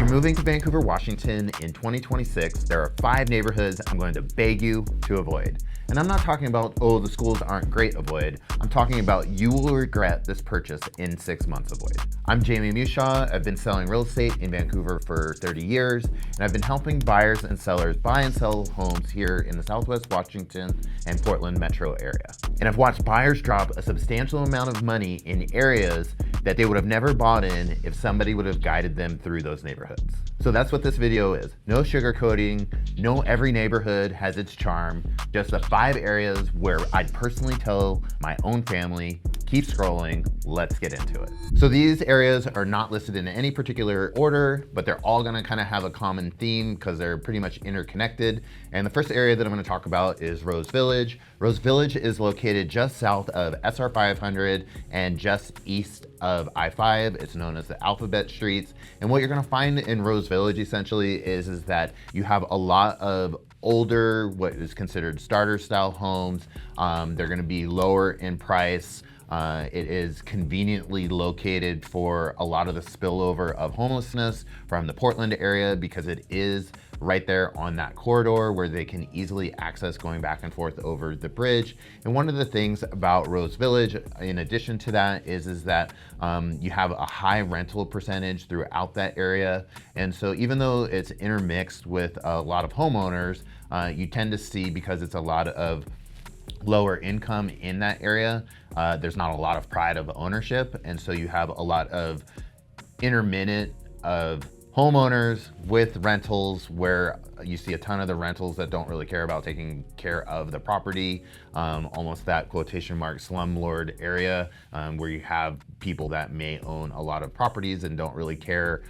you're moving to Vancouver, Washington in 2026, there are 5 neighborhoods I'm going to beg you to avoid. And I'm not talking about, oh, the schools aren't great, avoid. I'm talking about you will regret this purchase in 6 months, avoid. I'm Jamie.meushaw. I've been selling real estate in Vancouver for 30 years, and I've been helping buyers and sellers buy and sell homes here in the Southwest Washington and Portland metro area. And I've watched buyers drop a substantial amount of money in areas that they would have never bought in if somebody would have guided them through those neighborhoods. So that's what this video is. No sugarcoating, no every neighborhood has its charm, just the 5 areas where I'd personally tell my own family, keep scrolling, let's get into it. So these areas are not listed in any particular order, but they're all gonna kind of have a common theme because they're pretty much interconnected. And the first area that I'm gonna talk about is Rose Village. Rose Village is located just south of SR 500 and just east of I-5. It's known as the Alphabet Streets. And what you're gonna find in Rose Village essentially is that you have a lot of older, what is considered starter style homes. They're gonna be lower in price. It is conveniently located for a lot of the spillover of homelessness from the Portland area because it is right there on that corridor where they can easily access going back and forth over the bridge. And one of the things about Rose Village, in addition to that, is that you have a high rental percentage throughout that area. And so even though it's intermixed with a lot of homeowners, you tend to see, because it's a lot of lower income in that area, there's not a lot of pride of ownership. And so you have a lot of intermittent of homeowners with rentals where you see a ton of the rentals that don't really care about taking care of the property, almost that quotation mark slumlord area, where you have people that may own a lot of properties and don't really care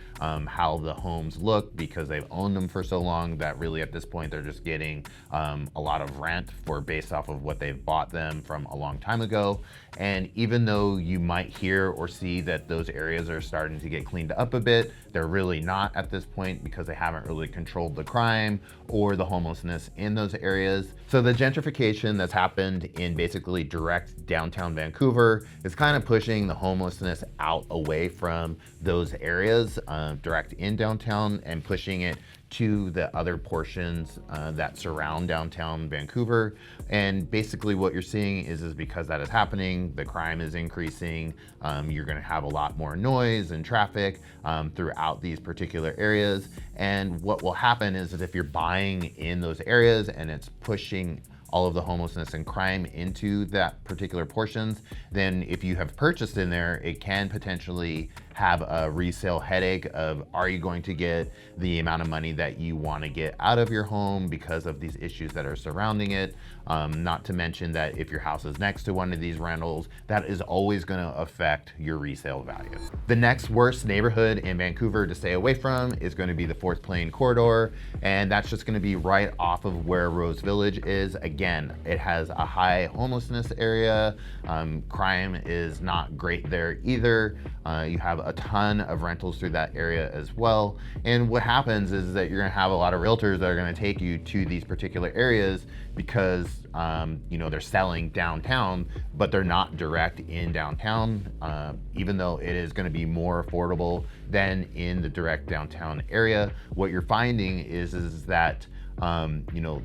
how the homes look because they've owned them for so long that really at this point they're just getting a lot of rent for based off of what they've bought them from a long time ago. And even though you might hear or see that those areas are starting to get cleaned up a bit, they're really not at this point because they haven't really controlled the crime or the homelessness in those areas. So the gentrification that's happened in basically direct downtown Vancouver is kind of pushing the homelessness out away from those areas direct in downtown and pushing it to the other portions that surround downtown Vancouver. And basically what you're seeing is because that is happening, the crime is increasing. You're gonna have a lot more noise and traffic throughout these particular areas. And what will happen is that if you're buying in those areas and it's pushing all of the homelessness and crime into that particular portions, then if you have purchased in there, it can potentially have a resale headache of, are you going to get the amount of money that you want to get out of your home because of these issues that are surrounding it? Not to mention that if your house is next to one of these rentals, that is always going to affect your resale value. The next worst neighborhood in Vancouver to stay away from is going to be the 4th Plain corridor. And that's just going to be right off of where Rose Village is. Again, it has a high homelessness area. Crime is not great there either. You have a ton of rentals through that area as well. And what happens is that you're gonna have a lot of realtors that are gonna take you to these particular areas because you know, they're selling downtown, but they're not direct in downtown, even though it is gonna be more affordable than in the direct downtown area. What you're finding is that, you know,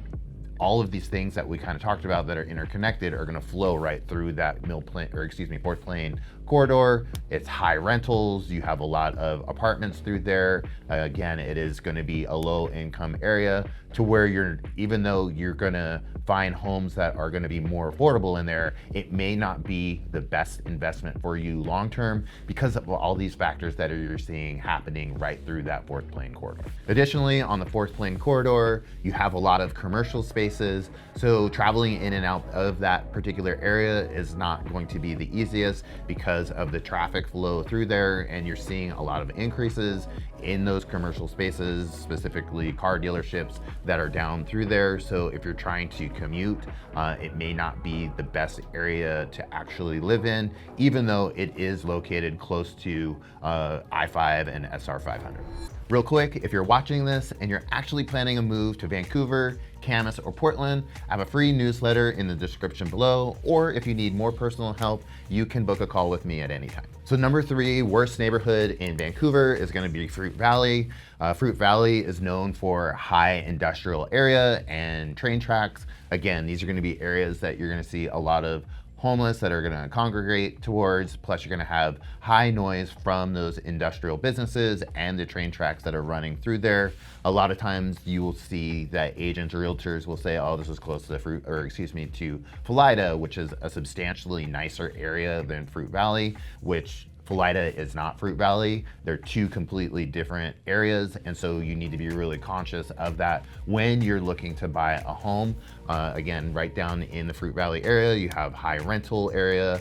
all of these things that we kind of talked about that are interconnected are going to flow right through that 4th Plain corridor. It's high rentals. You have a lot of apartments through there. Again, it is going to be a low income area to where even though you're going to find homes that are going to be more affordable in there, it may not be the best investment for you long term because of all these factors that you're seeing happening right through that 4th Plain corridor. Additionally, on the 4th Plain corridor, you have a lot of commercial spaces. So traveling in and out of that particular area is not going to be the easiest because of the traffic flow through there, and you're seeing a lot of increases in those commercial spaces, specifically car dealerships that are down through there. So if you're trying to commute, it may not be the best area to actually live in, even though it is located close to I-5 and SR 500. Real quick, if you're watching this and you're actually planning a move to Vancouver, Camas, or Portland, I have a free newsletter in the description below, or if you need more personal help, you can book a call with me at any time. So number 3, worst neighborhood in Vancouver is gonna be Fruit Valley. Fruit Valley is known for high industrial area and train tracks. Again, these are gonna be areas that you're gonna see a lot of homeless that are going to congregate towards, plus you're going to have high noise from those industrial businesses and the train tracks that are running through there. A lot of times you will see that agents or realtors will say, oh, this is close to to Philida, which is a substantially nicer area than Fruit Valley, which Philida is not Fruit Valley. They're two completely different areas, and so you need to be really conscious of that when you're looking to buy a home. Again, right down in the Fruit Valley area, you have high rental area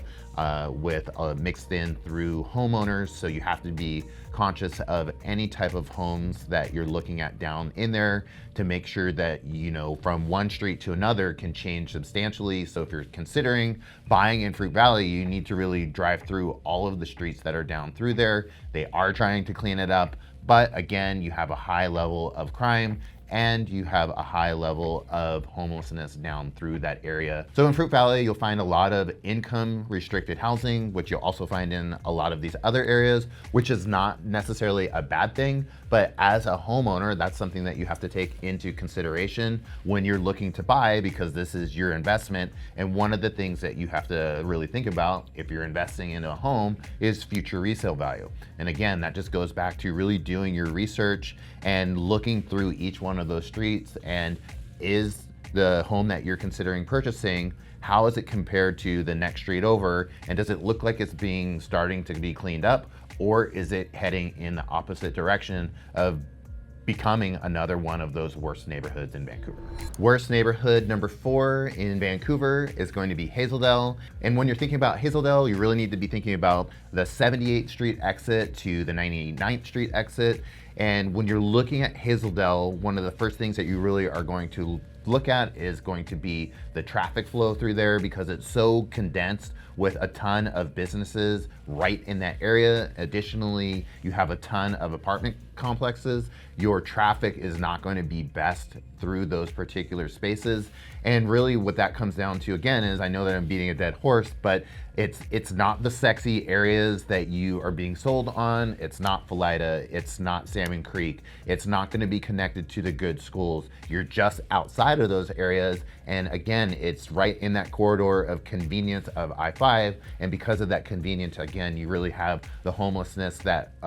with mixed in through homeowners, so you have to be conscious of any type of homes that you're looking at down in there to make sure that, you know, from one street to another can change substantially. So if you're considering buying in Fruit Valley, you need to really drive through all of the streets that are down through there. They are trying to clean it up, but again, you have a high level of crime and you have a high level of homelessness down through that area. So in Fruit Valley, you'll find a lot of income restricted housing, which you'll also find in a lot of these other areas, which is not necessarily a bad thing, but as a homeowner, that's something that you have to take into consideration when you're looking to buy, because this is your investment. And one of the things that you have to really think about if you're investing in a home is future resale value. And again, that just goes back to really doing your research and looking through each one of those streets, and is the home that you're considering purchasing, how is it compared to the next street over, and does it look like it's starting to be cleaned up, or is it heading in the opposite direction of becoming another one of those worst neighborhoods in Vancouver. Worst neighborhood number 4 in Vancouver is going to be Hazel. And when you're thinking about Hazel, you really need to be thinking about the 78th Street exit to the 99th Street exit. And when you're looking at Hazel, one of the first things that you really are going to look at is going to be the traffic flow through there, because it's so condensed with a ton of businesses right in that area. Additionally, you have a ton of apartment complexes. Your traffic is not going to be best through those particular spaces. And really what that comes down to, again, is, I know that I'm beating a dead horse, but it's not the sexy areas that you are being sold on. It's not Philida, it's not Salmon Creek, it's not going to be connected to the good schools. You're just outside of those areas, and again, it's right in that corridor of convenience of I-5, and because of that convenience, again, you really have the homelessness that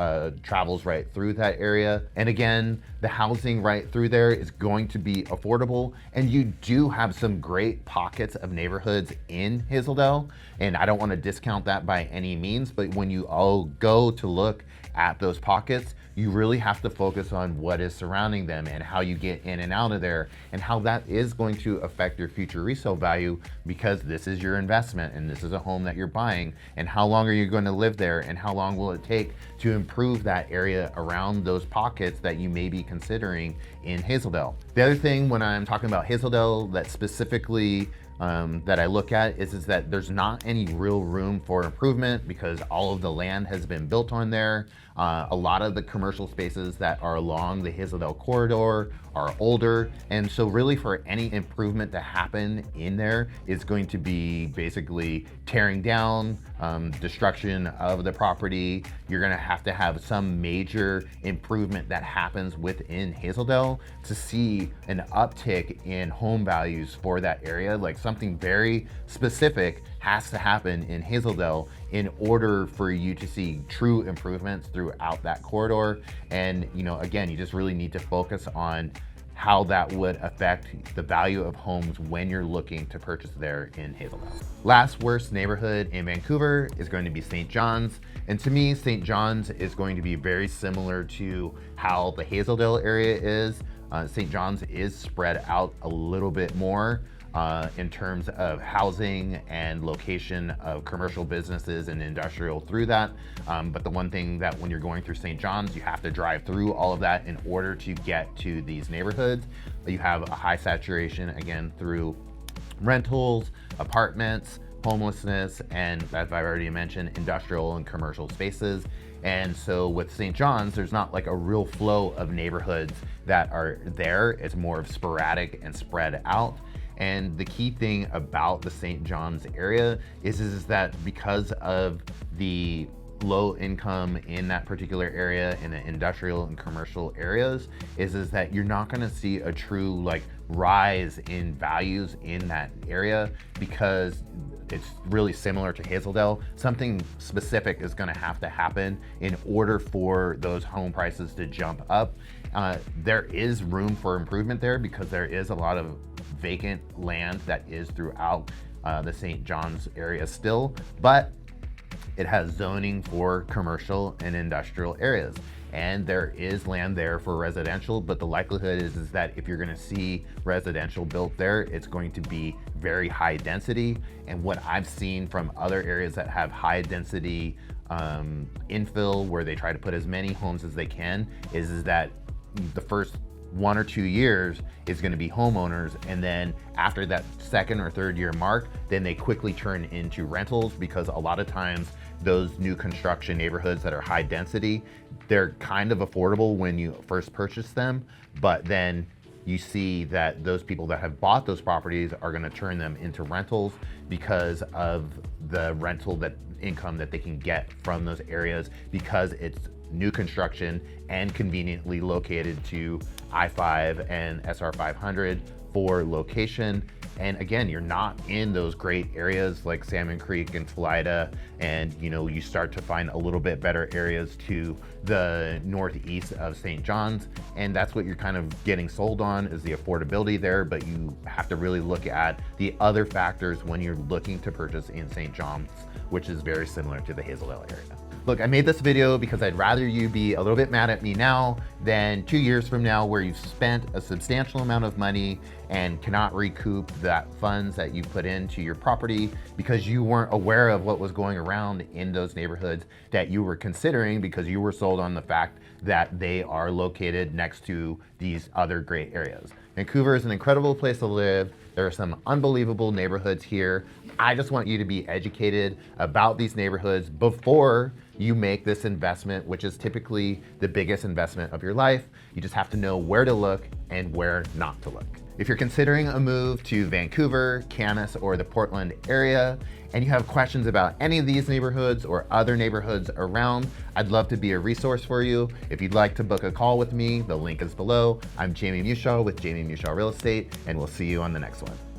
travels right through that area. And again, the housing right through there is going to be affordable, and you do have some great pockets of neighborhoods in Hazel, and I don't want to discount that by any means, but when you all go to look at those pockets, you really have to focus on what is surrounding them and how you get in and out of there, and how that is going to affect your future resale value, because this is your investment and this is a home that you're buying, and how long are you going to live there, and how long will it take to improve that area around those pockets that you may be considering in Hazel. The other thing when I'm talking about Hazel that specifically that I look at is that there's not any real room for improvement, because all of the land has been built on there. A lot of the commercial spaces that are along the Hazel corridor are older, and so really for any improvement to happen in there is going to be basically tearing down, destruction of the property. You're gonna have to have some major improvement that happens within Hazel to see an uptick in home values for that area. Like something very specific has to happen in Hazel in order for you to see true improvements throughout that corridor. And you know, again, you just really need to focus on how that would affect the value of homes when you're looking to purchase there in Hazel. Last worst neighborhood in Vancouver is going to be St. John's. And to me, St. John's is going to be very similar to how the Hazel area is. St. John's is spread out a little bit more in terms of housing and location of commercial businesses and industrial through that. But the one thing that when you're going through St. John's, you have to drive through all of that in order to get to these neighborhoods. You have a high saturation, again, through rentals, apartments, homelessness, and as I've already mentioned, industrial and commercial spaces. And so with St. John's, there's not like a real flow of neighborhoods that are there. It's more of sporadic and spread out. And the key thing about the St. John's area is that because of the low income in that particular area, in the industrial and commercial areas, is that you're not going to see a true like rise in values in that area, because it's really similar to Hazel. Something specific is going to have to happen in order for those home prices to jump up. There is room for improvement there because there is a lot of vacant land that is throughout the St. John's area still, but it has zoning for commercial and industrial areas. And there is land there for residential, but the likelihood is that if you're gonna see residential built there, it's going to be very high density. And what I've seen from other areas that have high density infill, where they try to put as many homes as they can, is that the first 1 or 2 years is going to be homeowners, and then after that second or third year mark, then they quickly turn into rentals, because a lot of times those new construction neighborhoods that are high density, they're kind of affordable when you first purchase them, but then you see that those people that have bought those properties are going to turn them into rentals because of the rental that income that they can get from those areas, because it's new construction and conveniently located to I-5 and SR 500 for location. And again, you're not in those great areas like Salmon Creek and Philida, and you start to find a little bit better areas to the northeast of St. John's, and that's what you're kind of getting sold on, is the affordability there. But you have to really look at the other factors when you're looking to purchase in St. John's, which is very similar to the Hazel area. Look, I made this video because I'd rather you be a little bit mad at me now than 2 years from now, where you've spent a substantial amount of money and cannot recoup that funds that you put into your property because you weren't aware of what was going around in those neighborhoods that you were considering, because you were sold on the fact that they are located next to these other great areas. Vancouver is an incredible place to live. There are some unbelievable neighborhoods here. I just want you to be educated about these neighborhoods before you make this investment, which is typically the biggest investment of your life. You just have to know where to look and where not to look. If you're considering a move to Vancouver, Canis, or the Portland area, and you have questions about any of these neighborhoods or other neighborhoods around, I'd love to be a resource for you. If you'd like to book a call with me, the link is below. I'm Jamie Meushaw with Jamie Meushaw Real Estate, and we'll see you on the next one.